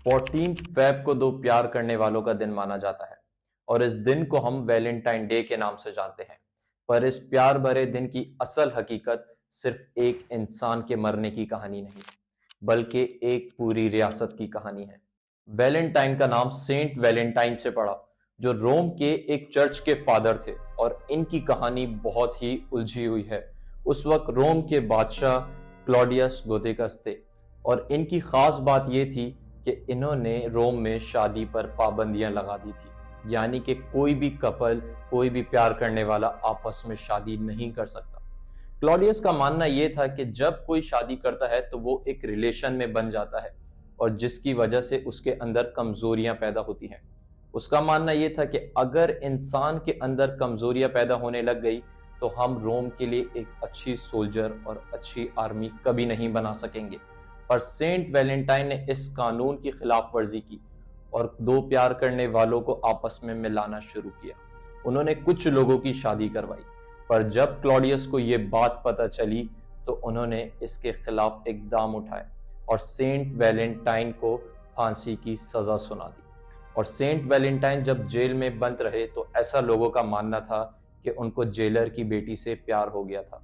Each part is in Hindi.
14 फेब को दो प्यार करने वालों का दिन माना जाता है और इस दिन को हम वैलेंटाइन डे के नाम से जानते हैं। पर इस प्यार भरे दिन की असल हकीकत सिर्फ एक इंसान के मरने की कहानी नहीं, बल्कि एक पूरी रियासत की कहानी है। वैलेंटाइन का नाम सेंट वैलेंटाइन से पड़ा, जो रोम के एक चर्च के फादर थे और इनकी कहानी बहुत ही उलझी हुई है। उस वक्त रोम के बादशाह क्लॉडियस गोथिकस थे और इनकी खास बात यह थी कि इन्होंने रोम में शादी पर पाबंदियां लगा दी थी, यानी कि कोई भी कपल, कोई भी प्यार करने वाला आपस में शादी नहीं कर सकता। क्लॉडियस का मानना यह था कि जब कोई शादी करता है तो वो एक रिलेशन में बन जाता है और जिसकी वजह से उसके अंदर कमजोरियां पैदा होती हैं। उसका मानना यह था कि अगर इंसान के अंदर कमजोरियां पैदा होने लग गई तो हम रोम के लिए एक अच्छी सोल्जर और अच्छी आर्मी कभी नहीं बना सकेंगे। पर सेंट वैलेंटाइन ने इस कानून की खिलाफ वर्जी की और दो प्यार करने वालों को आपस में मिलाना शुरू किया। उन्होंने कुछ लोगों की शादी करवाई, पर जब क्लॉडियस को यह बात पता चली तो उन्होंने इसके खिलाफ इकदाम उठाए और सेंट वैलेंटाइन को फांसी की सजा सुना दी। और सेंट वैलेंटाइन जब जेल में बंद रहे तो ऐसा लोगों का मानना था कि उनको जेलर की बेटी से प्यार हो गया था।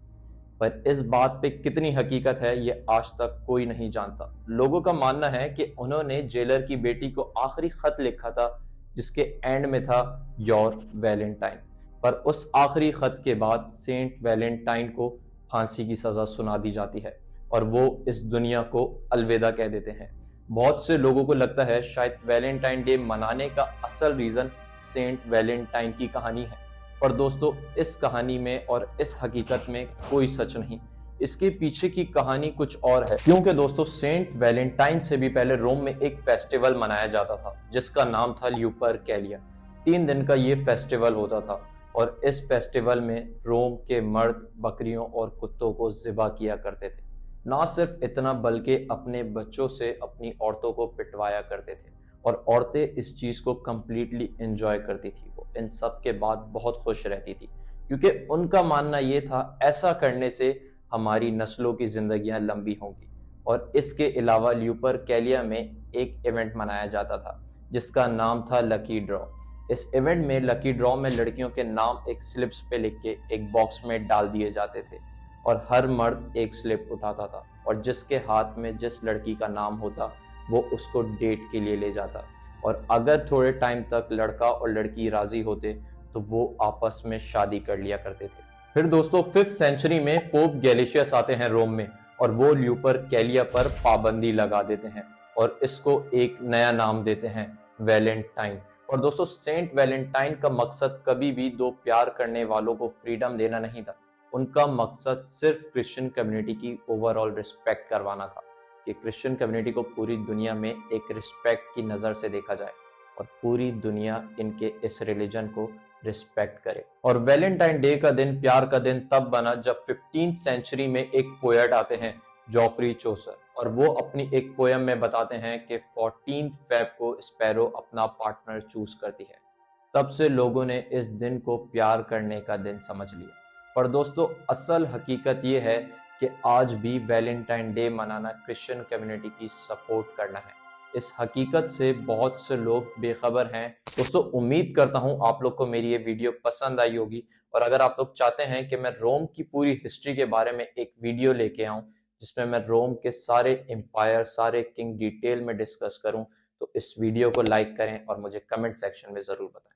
पर इस बात पे कितनी हकीकत है ये आज तक कोई नहीं जानता। लोगों का मानना है कि उन्होंने जेलर की बेटी को आखिरी खत लिखा था जिसके एंड में था योर वैलेंटाइन। पर उस आखिरी खत के बाद सेंट वैलेंटाइन को फांसी की सजा सुना दी जाती है और वो इस दुनिया को अलविदा कह देते हैं। बहुत से लोगों को लगता है शायद वैलेंटाइन डे मनाने का असल रीजन सेंट वैलेंटाइन की कहानी है, पर दोस्तों इस कहानी में और इस हकीकत में कोई सच नहीं। इसके पीछे की कहानी कुछ और है, क्योंकि दोस्तों सेंट वैलेंटाइन से भी पहले रोम में एक फेस्टिवल मनाया जाता था जिसका नाम था ल्यूपरकैलिया। 3 दिन का ये फेस्टिवल होता था और इस फेस्टिवल में रोम के मर्द बकरियों और कुत्तों को ज़िबा किया करते थे। ना सिर्फ इतना बल्कि अपने बच्चों से अपनी औरतों को पिटवाया करते थे और औरतें इस चीज को कंप्लीटली एंजॉय करती थी। वो इन सब के बाद बहुत खुश रहती थी क्योंकि उनका मानना यह था ऐसा करने से हमारी नस्लों की जिंदगियां लंबी होंगी। और इसके अलावा ल्यूपरकैलिया में एक इवेंट मनाया जाता था जिसका नाम था लकी ड्रॉ। इस इवेंट में लकी ड्रॉ में लड़कियों के नाम एक स्लिप्स पे लिख के एक बॉक्स में डाल दिए जाते थे और हर मर्द एक स्लिप उठाता था और जिसके हाथ में जिस लड़की का नाम होता वो उसको डेट के लिए ले जाता। और अगर थोड़े टाइम तक लड़का और लड़की राजी होते तो वो आपस में शादी कर लिया करते थे। फिर दोस्तों 5th सेंचुरी में पोप गैलिशियस आते हैं रोम में और वो ल्यूपरकैलिया पर पाबंदी लगा देते हैं और इसको एक नया नाम देते हैं वैलेंटाइन। और दोस्तों सेंट वैलेंटाइन का मकसद कभी भी दो प्यार करने वालों को फ्रीडम देना नहीं था। उनका मकसद सिर्फ क्रिश्चियन कम्युनिटी की ओवरऑल रिस्पेक्ट करवाना था कि क्रिश्चियन कम्युनिटी को पूरी दुनिया में एक रिस्पेक्ट की नज़र से देखा जाए और पूरी दुनिया इनके इस रिलीजन को रिस्पेक्ट करे। और वैलेंटाइन डे का दिन प्यार का दिन तब बना जब 15th सेंचुरी में एक पोएट आते हैं जॉफ्री चोसर और वो अपनी एक पोयम में बताते हैं कि 14th फेब को स्पैरो अपना पार्टनर चूज करती है। तब से लोगों ने इस दिन को प्यार करने का दिन समझ लिया। पर दोस्तों असल हकीकत ये है कि आज भी वैलेंटाइन डे मनाना क्रिश्चियन कम्युनिटी की सपोर्ट करना है। इस हकीकत से बहुत से लोग बेखबर हैं। दोस्तों उम्मीद करता हूं आप लोग को मेरी ये वीडियो पसंद आई होगी और अगर आप लोग चाहते हैं कि मैं रोम की पूरी हिस्ट्री के बारे में एक वीडियो लेके आऊं जिसमें मैं रोम के सारे एम्पायर, सारे किंग डिटेल में डिस्कस करूं, तो इस वीडियो को लाइक करें और मुझे कमेंट सेक्शन में जरूर बताएं।